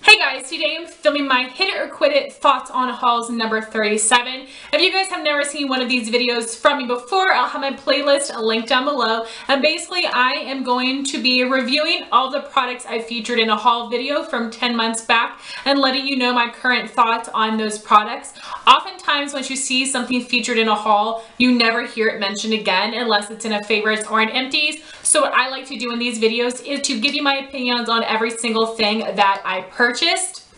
Hey guys, today I'm filming my Hit It or Quit It thoughts on hauls number 37. If you guys have never seen one of these videos from me before, I'll have my playlist linked down below. And basically I am going to be reviewing all the products I featured in a haul video from 10 months back and letting you know my current thoughts on those products. Oftentimes once you see something featured in a haul, you never hear it mentioned again unless it's in a favorites or an empties. So what I like to do in these videos is to give you my opinions on every single thing that I purchased.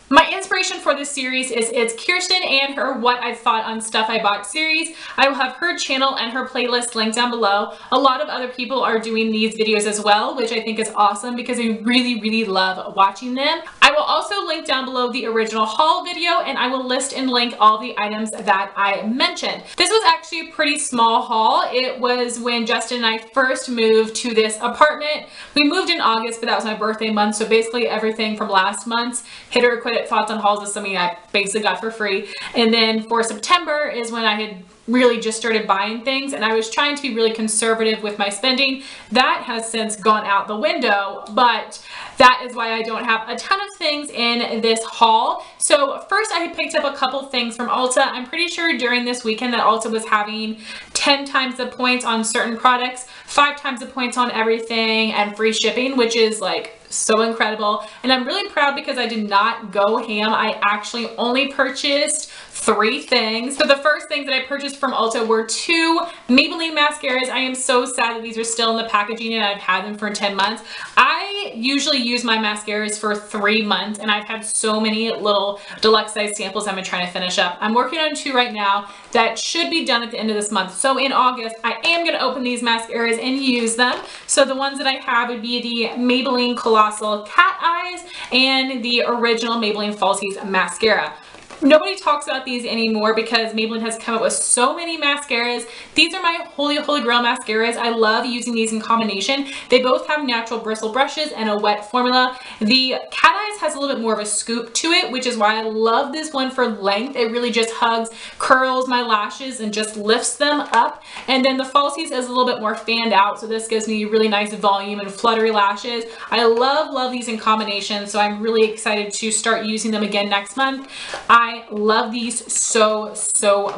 My inspiration for this series is it's Kirsten and her What I Thought on Stuff I Bought series. I will have her channel and her playlist linked down below. A lot of other people are doing these videos as well, which I think is awesome because I really love watching them. I will also link down below the original haul video and I will list and link all the items that I mentioned. This was actually a pretty small haul. It was when Justin and I first moved to this apartment. We moved in August, but that was my birthday month, so basically everything from last month's Hit It or Quit It thoughts on hauls is something I basically got for free. And then for September is when I had really just started buying things and I was trying to be really conservative with my spending. That has since gone out the window, but that is why I don't have a ton of things in this haul. So first I had picked up a couple things from Ulta. I'm pretty sure during this weekend that Ulta was having 10 times the points on certain products, 5 times the points on everything, and free shipping, which is like so incredible. And I'm really proud because I did not go ham. I actually only purchased 3 things. So the first things that I purchased from Ulta were 2 Maybelline mascaras. I am so sad that these are still in the packaging and I've had them for 10 months. I usually use my mascaras for 3 months and I've had so many little deluxe size samples I've been trying to finish up. I'm working on 2 right now that should be done at the end of this month. So in August, I am going to open these mascaras and use them. So the ones that I have would be the Maybelline Colossal Cat Eyes and the original Maybelline Falsies mascara. Nobody talks about these anymore because Maybelline has come up with so many mascaras. These are my holy grail mascaras. I love using these in combination. They both have natural bristle brushes and a wet formula. The Cat Eyes has a little bit more of a scoop to it, which is why I love this one for length. It really just hugs, curls my lashes and just lifts them up. And then the Falsies is a little bit more fanned out, so this gives me really nice volume and fluttery lashes. I love these in combination, so I'm really excited to start using them again next month. I love these so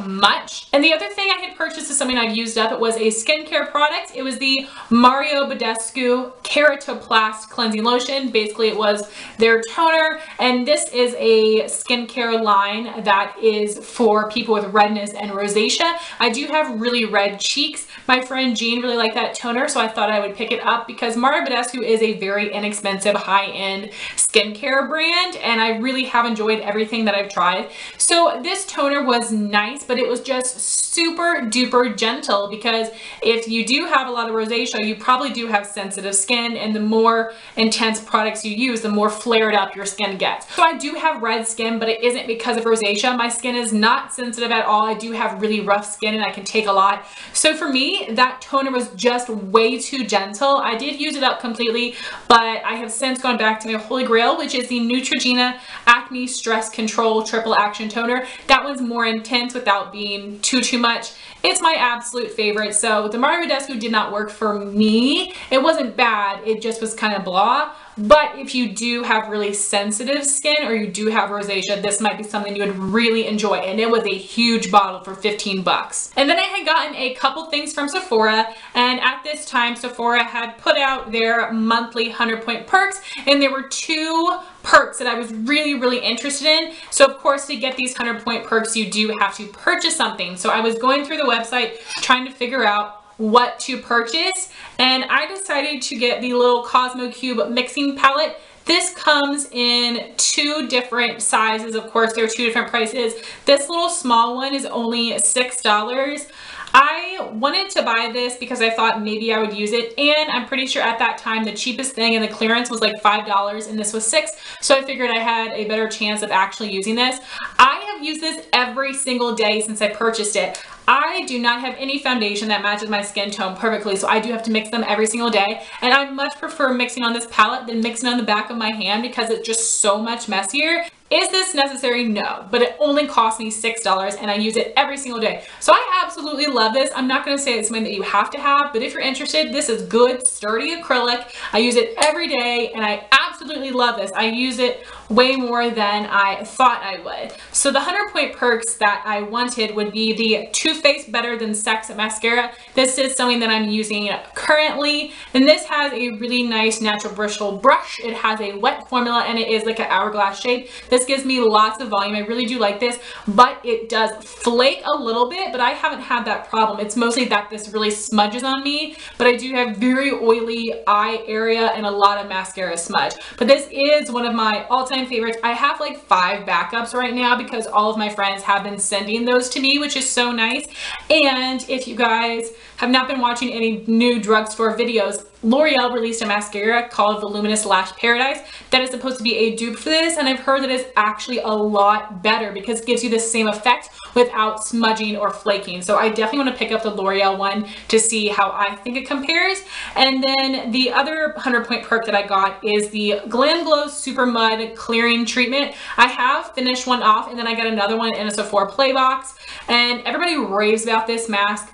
much. And the other thing I had purchased is something I've used up. It was a skincare product. It was the Badescu Keratoplast cleansing lotion. Basically it was their toner, and this is a skincare line that is for people with redness and rosacea. I do have really red cheeks. My friend Jean really liked that toner, so I thought I would pick it up because Badescu is a very inexpensive high-end skincare brand and I really have enjoyed everything that I've tried. So this toner was nice, but it was just super duper gentle because if you do have a lot of rosacea, you probably do have sensitive skin, and the more intense products you use, the more flared up your skin gets. So I do have red skin, but it isn't because of rosacea. My skin is not sensitive at all. I do have really rough skin and I can take a lot. So for me, that toner was just way too gentle. I did use it up completely, but I have since gone back to my holy grail, which is the Neutrogena Acne Stress Control Triple Action Toner. That one's more intense without being too much. It's my absolute favorite. So the Badescu did not work for me. It wasn't bad, it just was kind of blah. But if you do have really sensitive skin or you do have rosacea, this might be something you would really enjoy. And it was a huge bottle for 15 bucks. And then I had gotten a couple things from Sephora, and at this time Sephora had put out their monthly 100-point perks, and there were 2 perks that I was really interested in. So of course, to get these 100-point perks, you do have to purchase something. So I was going through the website trying to figure out what to purchase, and I decided to get the little Cosmo Cube mixing palette. This comes in 2 different sizes. Of course, there are 2 different prices. This little small one is only $6. I wanted to buy this because I thought maybe I would use it, and I'm pretty sure at that time the cheapest thing in the clearance was like $5 and this was $6, so I figured I had a better chance of actually using this. I have used this every single day since I purchased it. I do not have any foundation that matches my skin tone perfectly, so I do have to mix them every single day, and I much prefer mixing on this palette than mixing on the back of my hand because it's just so much messier. Is this necessary? No, but it only cost me $6 and I use it every single day. So I absolutely love this. I'm not going to say it's something that you have to have, but if you're interested, this is good, sturdy acrylic. I use it every day and I absolutely love this. I use it way more than I thought I would. So the 100-point perks that I wanted would be the Too Faced Better Than Sex mascara. This is something that I'm using currently, and this has a really nice natural bristle brush. It has a wet formula and it is like an hourglass shape. This gives me lots of volume. I really do like this, but it does flake a little bit, but I haven't had that problem. It's mostly that this really smudges on me, but I do have very oily eye area and a lot of mascara smudge. But this is one of my all-time favorites. I have like 5 backups right now because all of my friends have been sending those to me, which is so nice. And if you guys have not been watching any new drugstore videos, L'Oreal released a mascara called Voluminous Lash Paradise that is supposed to be a dupe for this, and I've heard that it's actually a lot better because it gives you the same effect without smudging or flaking. So I definitely want to pick up the L'Oreal one to see how I think it compares. And then the other 100-point perk that I got is the GlamGlow Super Mud Clearing Treatment. I have finished one off and then I got another one in a Sephora play box, and everybody raves about this mask.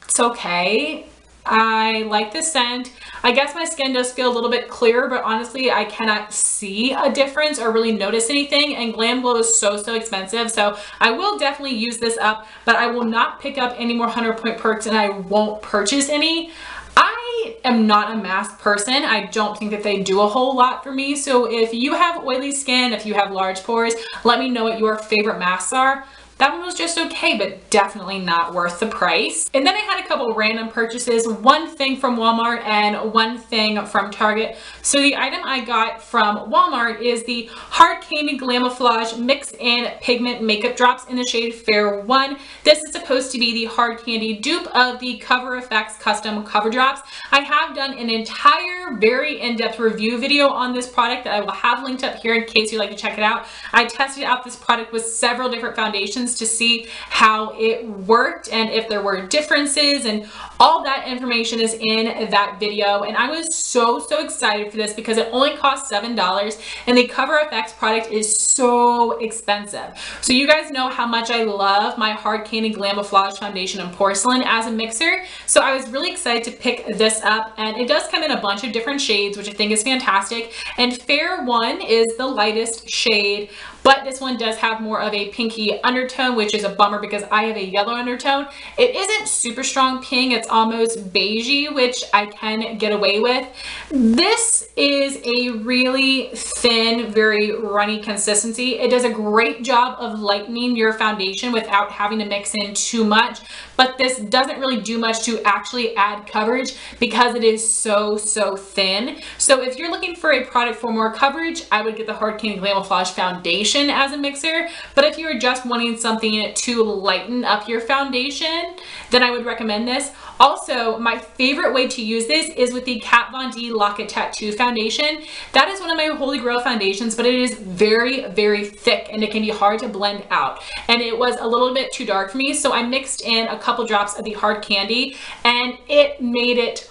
It's okay. I like the scent. I guess my skin does feel a little bit clearer, but honestly, I cannot see a difference or really notice anything. And GlamGlow is so expensive. So I will definitely use this up, but I will not pick up any more 100-point perks and I won't purchase any. I am not a mask person. I don't think that they do a whole lot for me. So if you have oily skin, if you have large pores, let me know what your favorite masks are. That one was just okay, but definitely not worth the price. And then I had a couple random purchases, one thing from Walmart and one thing from Target. So the item I got from Walmart is the Hard Candy Glamoflague Mix and Pigment Makeup Drops in the shade Fair 1. This is supposed to be the Hard Candy dupe of the Cover FX Custom Cover Drops. I have done an entire, very in-depth review video on this product that I will have linked up here in case you'd like to check it out. I tested out this product with several different foundations to see how it worked and if there were differences, and all that information is in that video. And I was so excited for this because it only cost $7 and the Cover FX product is so expensive. So you guys know how much I love my Hard Candy Glamoflague foundation in Porcelain as a mixer. So I was really excited to pick this up, and it does come in a bunch of different shades, which I think is fantastic. And Fair 1 is the lightest shade, but this one does have more of a pinky undertone, which is a bummer because I have a yellow undertone. It isn't super strong pink, it's almost beigey, which I can get away with. This is a really thin, very runny consistency. It does a great job of lightening your foundation without having to mix in too much, but this doesn't really do much to actually add coverage because it is so thin. So if you're looking for a product for more coverage, I would get the Hard Candy Glamoflague foundation as a mixer. But if you're just wanting something to lighten up your foundation, then I would recommend this. Also, my favorite way to use this is with the Kat Von D Lock-It Tattoo foundation. That is one of my holy grail foundations, but it is very thick and it can be hard to blend out. And it was a little bit too dark for me, so I mixed in a couple drops of the Hard Candy and it made it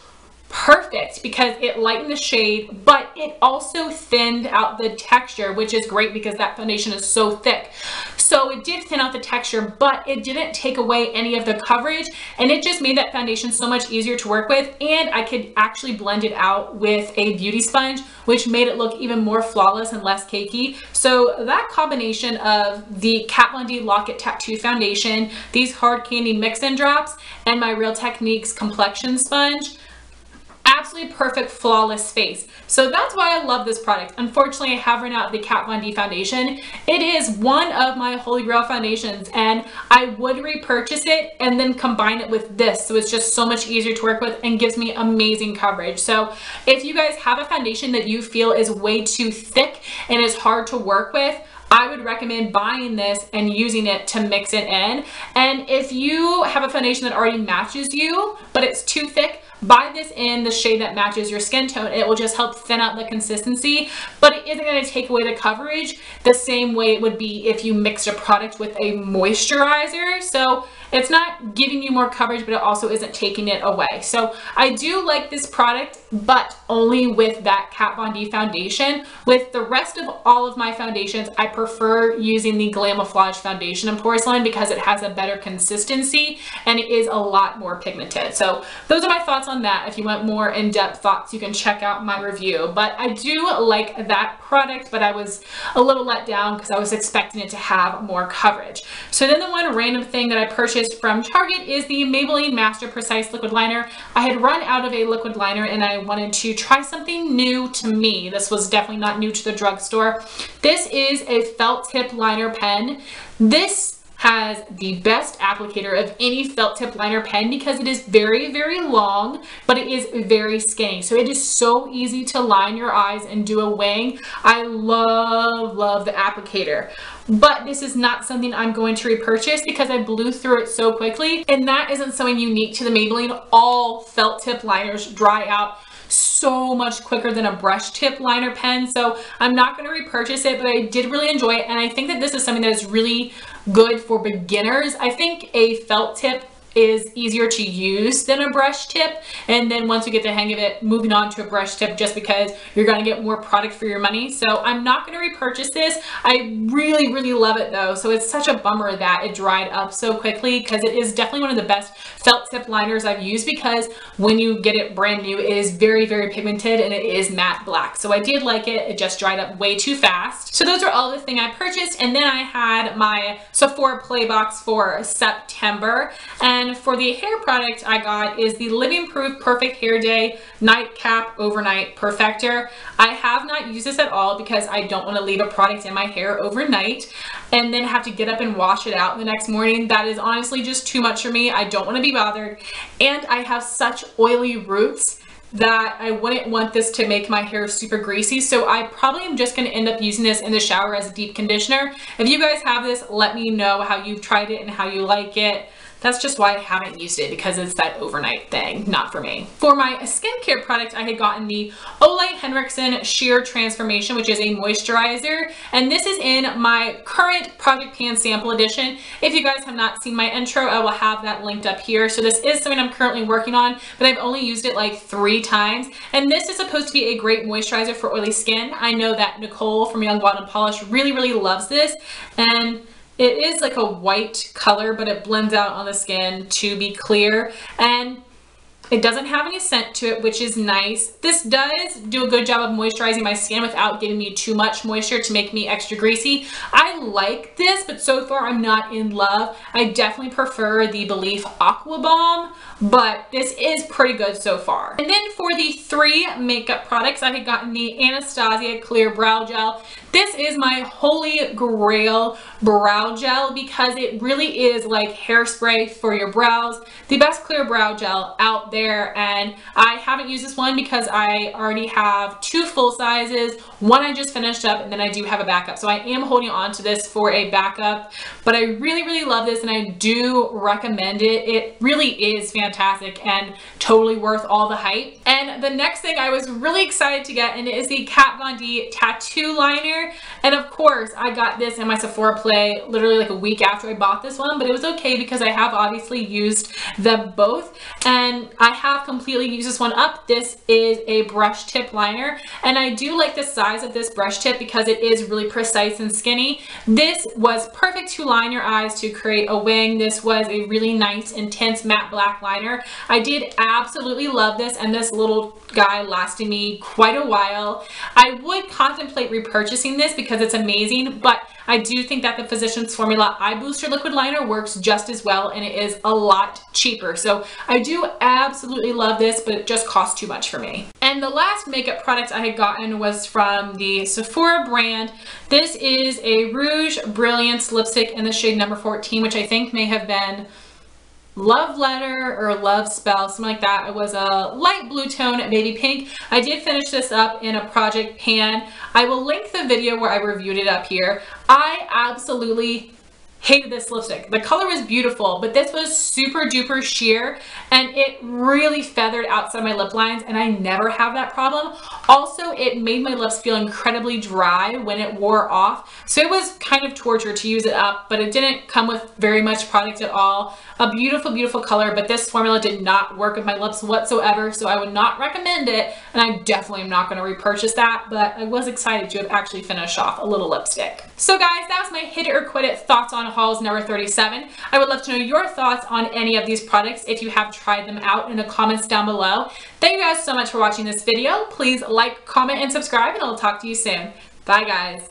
perfect because it lightened the shade, but it also thinned out the texture, which is great because that foundation is so thick. So it did thin out the texture, but it didn't take away any of the coverage, and it just made that foundation so much easier to work with. And I could actually blend it out with a beauty sponge, which made it look even more flawless and less cakey. So that combination of the Kat Von D Lock-It Tattoo foundation, these Hard Candy mix-in drops, and my Real Techniques complexion sponge, absolutely perfect, flawless face. So that's why I love this product. Unfortunately, I have run out of the Kat Von D foundation. It is one of my holy grail foundations, and I would repurchase it and then combine it with this. So it's just so much easier to work with and gives me amazing coverage. So if you guys have a foundation that you feel is way too thick and is hard to work with, I would recommend buying this and using it to mix it in. And if you have a foundation that already matches you, but it's too thick, buy this in the shade that matches your skin tone. It will just help thin out the consistency, but it isn't going to take away the coverage the same way it would be if you mixed a product with a moisturizer. So it's not giving you more coverage, but it also isn't taking it away. So I do like this product, but only with that Kat Von D foundation. With the rest of all of my foundations, I prefer using the Glamoflague foundation in Porcelain because it has a better consistency and it is a lot more pigmented. So those are my thoughts on that. If you want more in-depth thoughts, you can check out my review. But I do like that product, but I was a little let down because I was expecting it to have more coverage. So then the one random thing that I purchased from Target is the Maybelline Master Precise Liquid Liner. I had run out of a liquid liner and I wanted to try something new to me. This was definitely not new to the drugstore. This is a felt tip liner pen. This has the best applicator of any felt tip liner pen because it is very, very long, but it is very skinny. So it is so easy to line your eyes and do a wing. I love the applicator. But this is not something I'm going to repurchase because I blew through it so quickly. And that isn't something unique to the Maybelline. All felt tip liners dry out so much quicker than a brush tip liner pen. So I'm not going to repurchase it, but I did really enjoy it. And I think that this is something that is really good for beginners. I think a felt tip is easier to use than a brush tip, and then once you get the hang of it, moving on to a brush tip just because you're going to get more product for your money. So I'm not going to repurchase this. I really love it though, so it's such a bummer that it dried up so quickly because it is definitely one of the best felt tip liners I've used because when you get it brand new, it is very pigmented and it is matte black. So I did like it. It just dried up way too fast. So those are all the things I purchased, and then I had my Sephora play box for September. And for the hair product I got is the Living Proof Perfect Hair Day Nightcap Overnight Perfector. I have not used this at all because I don't want to leave a product in my hair overnight and then have to get up and wash it out the next morning. That is honestly just too much for me. I don't want to be bothered. And I have such oily roots that I wouldn't want this to make my hair super greasy. So I probably am just going to end up using this in the shower as a deep conditioner. If you guys have this, let me know how you've tried it and how you like it. That's just why I haven't used it, because it's that overnight thing, not for me. For my skincare product, I had gotten the Ole Henriksen Sheer Transformation, which is a moisturizer. And this is in my current Project Pan Sample Edition. If you guys have not seen my intro, I will have that linked up here. So this is something I'm currently working on, but I've only used it like 3 times. And this is supposed to be a great moisturizer for oily skin. I know that Nicole from Young Wild and Polish really loves this. And it is like a white color, but it blends out on the skin to be clear. And it doesn't have any scent to it, which is nice. This does do a good job of moisturizing my skin without giving me too much moisture to make me extra greasy. I like this, but so far I'm not in love. I definitely prefer the Belief Aqua Balm, but this is pretty good so far. And then for the 3 makeup products, I had gotten the Anastasia Clear Brow Gel. This is my holy grail brow gel because it really is like hairspray for your brows. The best clear brow gel out there, and I haven't used this one because I already have 2 full sizes. One I just finished up, and then I do have a backup. So I am holding on to this for a backup, but I really love this and I do recommend it. It really is fantastic and totally worth all the hype. And the next thing I was really excited to get, and it is the Kat Von D Tattoo Liner. And of course I got this in my Sephora play literally like a week after I bought this one, but it was okay because I have obviously used them both and I have completely used this one up. This is a brush tip liner and I do like the size of this brush tip because it is really precise and skinny. This was perfect to line your eyes to create a wing. This was a really nice intense matte black liner. I did absolutely love this, and this little guy lasted me quite a while. I would contemplate repurchasing this because it's amazing, but I do think that the Physicians Formula Eye Booster Liquid Liner works just as well and it is a lot cheaper. So I do absolutely love this, but it just costs too much for me. And the last makeup product I had gotten was from the Sephora brand. This is a Rouge Brilliance lipstick in the shade number 14, which I think may have been Love Letter or Love Spell, something like that. It was a light blue tone, baby pink. I did finish this up in a Project Pan. I will link the video where I reviewed it up here. I absolutely hated this lipstick. The color was beautiful, but this was super duper sheer and it really feathered outside my lip lines, and I never have that problem. Also, it made my lips feel incredibly dry when it wore off, so it was kind of torture to use it up, but it didn't come with very much product at all. A beautiful, beautiful color, but this formula did not work with my lips whatsoever, so I would not recommend it, and I definitely am not going to repurchase that, but I was excited to have actually finished off a little lipstick. So guys, that was my hit it or quit it thoughts on hauls number 37. I would love to know your thoughts on any of these products if you have tried them out in the comments down below. Thank you guys so much for watching this video. Please like, comment, and subscribe, and I'll talk to you soon. Bye guys.